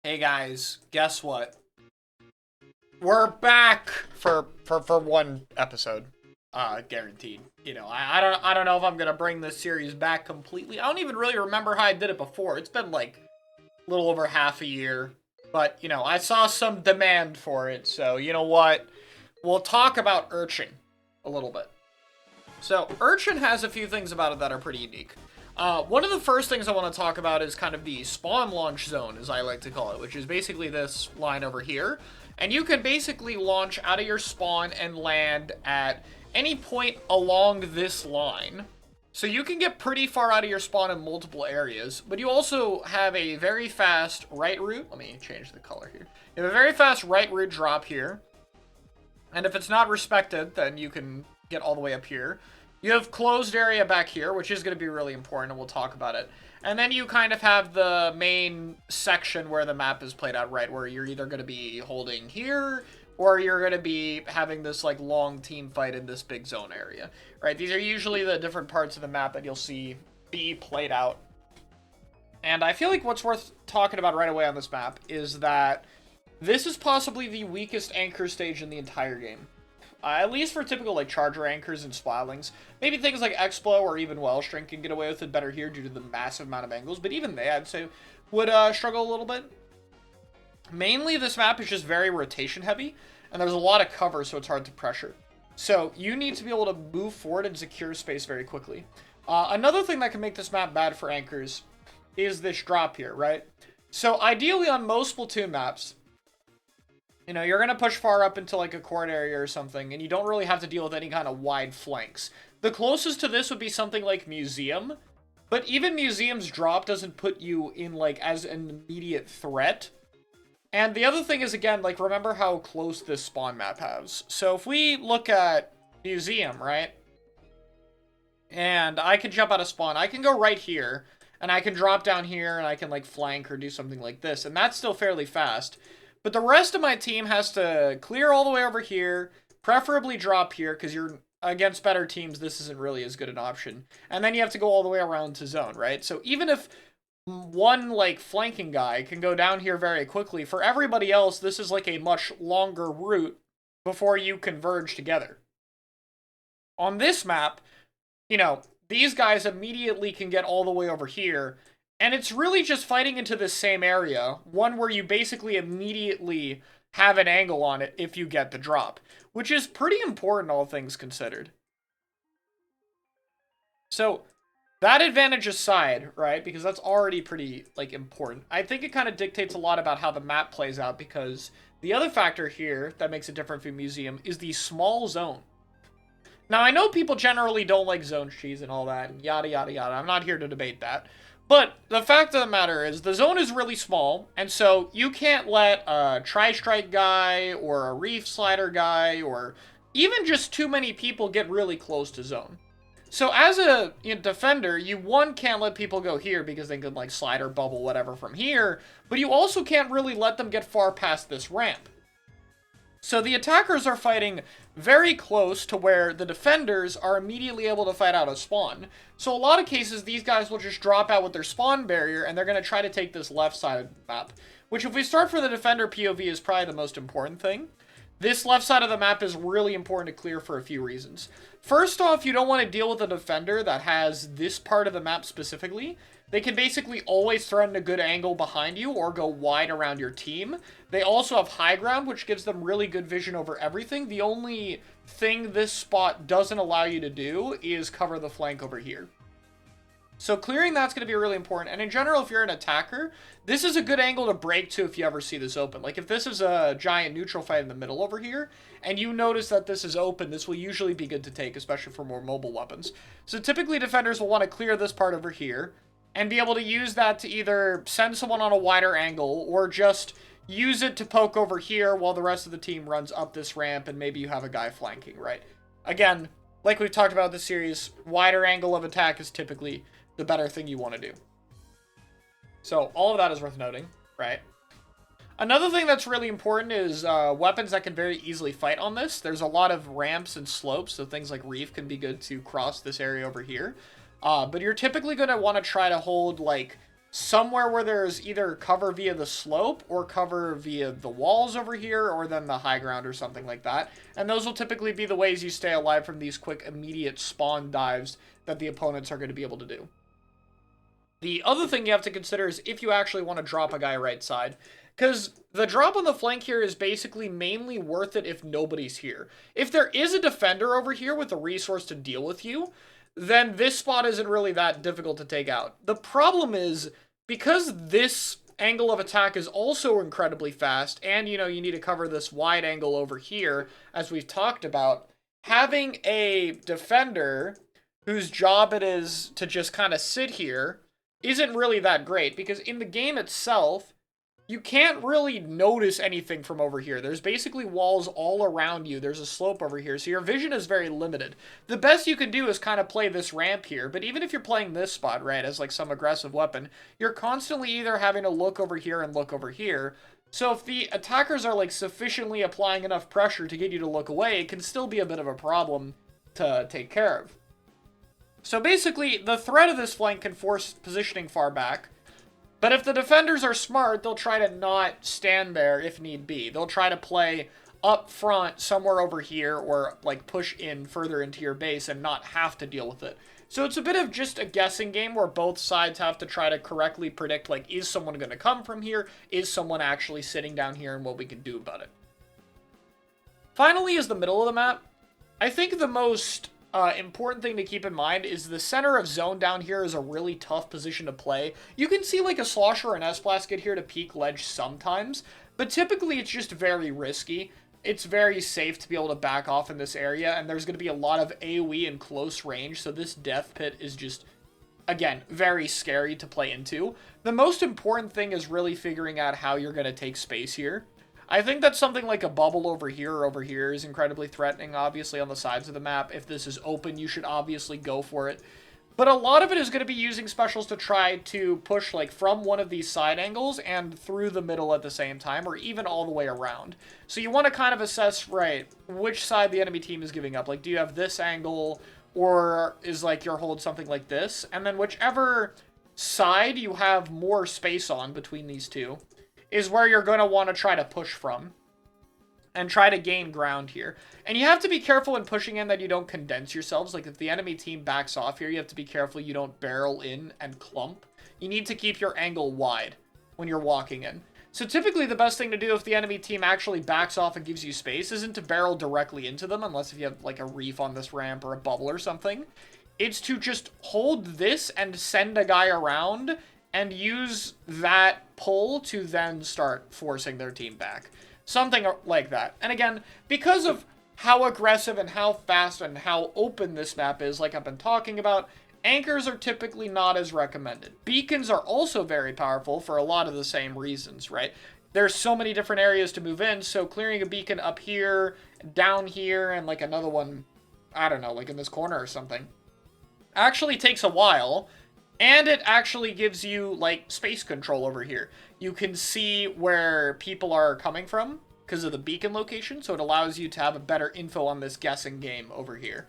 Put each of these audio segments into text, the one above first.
Hey guys, guess what? We're back for one episode. Guaranteed. I don't know if I'm gonna bring this series back completely. I don't even really remember how I did it before. It's been like a little over half a year. But, I saw some demand for it, so you know what? We'll talk about Urchin a little bit. So, Urchin has a few things about it that are pretty unique. One of the first things I want to talk about is kind of the spawn launch zone, as I like to call it, which is basically this line over here. And you can basically launch out of your spawn and land at any point along this line. So you can get pretty far out of your spawn in multiple areas, but you also have a very fast right route. Let me change the color here. You have a very fast right route drop here. And if it's not respected, then you can get all the way up here. You have closed area back here, which is going to be really important, and we'll talk about it. And then you kind of have the main section where the map is played out, right, where you're either going to be holding here, or you're going to be having this, like, long team fight in this big zone area, right? These are usually the different parts of the map that you'll see be played out. And I feel like what's worth talking about right away on this map is that this is possibly the weakest anchor stage in the entire game. At least for typical, like, charger anchors and splottlings. Maybe things like Explo or even Wellstring can get away with it better here due to the massive amount of angles, but even they, I'd say, would struggle a little bit. Mainly, this map is just very rotation heavy, and there's a lot of cover, so it's hard to pressure. So, you need to be able to move forward and secure space very quickly. Another thing that can make this map bad for anchors is this drop here, right? So, ideally on most Splatoon maps, you're going to push far up into, like, a court area or something, and you don't really have to deal with any kind of wide flanks. The closest to this would be something like Museum, but even Museum's drop doesn't put you in, like, as an immediate threat. And the other thing is, again, like, remember how close this spawn map has. So if we look at Museum, right, and I can jump out of spawn, I can go right here, and I can drop down here, and I can, like, flank or do something like this, and that's still fairly fast. But the rest of my team has to clear all the way over here, preferably drop here, because you're against better teams, this isn't really as good an option. And then you have to go all the way around to zone, right? So even if one, like, flanking guy can go down here very quickly, for everybody else, this is, like, a much longer route before you converge together. On this map, these guys immediately can get all the way over here, and it's really just fighting into this same area, one where you basically immediately have an angle on it if you get the drop, which is pretty important, all things considered. So, that advantage aside, right, because that's already pretty, like, important, I think it kind of dictates a lot about how the map plays out, because the other factor here that makes it different from Museum is the small zone. Now, I know people generally don't like zone cheese and all that, and yada, yada, yada. I'm not here to debate that. But the fact of the matter is, the zone is really small, and so you can't let a tri-strike guy or a reef slider guy or even just too many people get really close to zone. So as a defender, you, one, can't let people go here because they can, like, slide or bubble whatever from here, but you also can't really let them get far past this ramp. So the attackers are fighting very close to where the defenders are immediately able to fight out of spawn. So a lot of cases, these guys will just drop out with their spawn barrier, and they're going to try to take this left side of the map. Which, if we start for the defender POV, is probably the most important thing. This left side of the map is really important to clear for a few reasons. First off, you don't want to deal with a defender that has this part of the map specifically. They can basically always threaten a good angle behind you or go wide around your team. They also have high ground, which gives them really good vision over everything. The only thing this spot doesn't allow you to do is cover the flank over here. So clearing that's going to be really important. And in general, if you're an attacker, this is a good angle to break to if you ever see this open. Like, if this is a giant neutral fight in the middle over here, and you notice that this is open, this will usually be good to take, especially for more mobile weapons. So typically defenders will want to clear this part over here, and be able to use that to either send someone on a wider angle, or just use it to poke over here while the rest of the team runs up this ramp, and maybe you have a guy flanking, right? Again, like we've talked about this series, wider angle of attack is typically the better thing you want to do. So, all of that is worth noting, right? Another thing that's really important is weapons that can very easily fight on this. There's a lot of ramps and slopes, so things like Reef can be good to cross this area over here. But you're typically going to want to try to hold, like, somewhere where there's either cover via the slope or cover via the walls over here, or then the high ground or something like that. And those will typically be the ways you stay alive from these quick, immediate spawn dives that the opponents are going to be able to do. The other thing you have to consider is if you actually want to drop a guy right side. Because the drop on the flank here is basically mainly worth it if nobody's here. If there is a defender over here with a resource to deal with you, then this spot isn't really that difficult to take out. The problem is, because this angle of attack is also incredibly fast, and, you know, you need to cover this wide angle over here, as we've talked about, having a defender whose job it is to just kind of sit here isn't really that great, because in the game itself, you can't really notice anything from over here. There's basically walls all around you. There's a slope over here, so your vision is very limited. The best you can do is kind of play this ramp here, but even if you're playing this spot, right, as like some aggressive weapon, you're constantly either having to look over here and look over here. So if the attackers are like sufficiently applying enough pressure to get you to look away, it can still be a bit of a problem to take care of. So basically, the threat of this flank can force positioning far back. But if the defenders are smart, they'll try to not stand there if need be. They'll try to play up front somewhere over here or like push in further into your base and not have to deal with it. So it's a bit of just a guessing game where both sides have to try to correctly predict, like, is someone going to come from here? Is someone actually sitting down here, and what we can do about it? Finally is the middle of the map. I think the most important thing to keep in mind is the center of zone down here is a really tough position to play. You can see like a Slosher or an S-Blast get here to peek ledge sometimes, but typically it's just very risky. It's very safe to be able to back off in this area, and there's going to be a lot of AoE in close range, so this death pit is just, again, very scary to play into. The most important thing is really figuring out how you're going to take space here. I think that something like a bubble over here or over here is incredibly threatening, obviously, on the sides of the map. If this is open, you should obviously go for it. But a lot of it is going to be using specials to try to push, like, from one of these side angles and through the middle at the same time, or even all the way around. So you want to kind of assess, right, which side the enemy team is giving up. Like, do you have this angle, or is, like, your hold something like this? And then whichever side you have more space on between these two is where you're going to want to try to push from and try to gain ground here. And you have to be careful in pushing in that you don't condense yourselves. Like, if the enemy team backs off here, you have to be careful you don't barrel in and clump. You need to keep your angle wide when you're walking in. So typically the best thing to do if the enemy team actually backs off and gives you space isn't to barrel directly into them, unless if you have like a reef on this ramp or a bubble or something. It's to just hold this and send a guy around and use that pull to then start forcing their team back. Something like that. And again, because of how aggressive and how fast and how open this map is, like I've been talking about, anchors are typically not as recommended. Beacons are also very powerful for a lot of the same reasons, right? There's so many different areas to move in, so clearing a beacon up here, down here, and like another one, I don't know, like in this corner or something, actually takes a while. And it actually gives you, like, space control over here. You can see where people are coming from because of the beacon location, so it allows you to have a better info on this guessing game over here.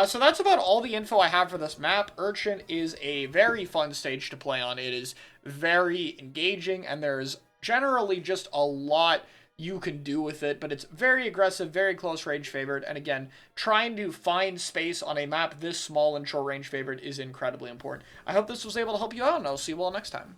So that's about all the info I have for this map. Urchin is a very fun stage to play on. It is very engaging, and there's generally just a lot you can do with it, but it's very aggressive, very close range favored, and again, trying to find space on a map this small and short range favored is incredibly important. I hope this was able to help you out, and I'll see you all next time.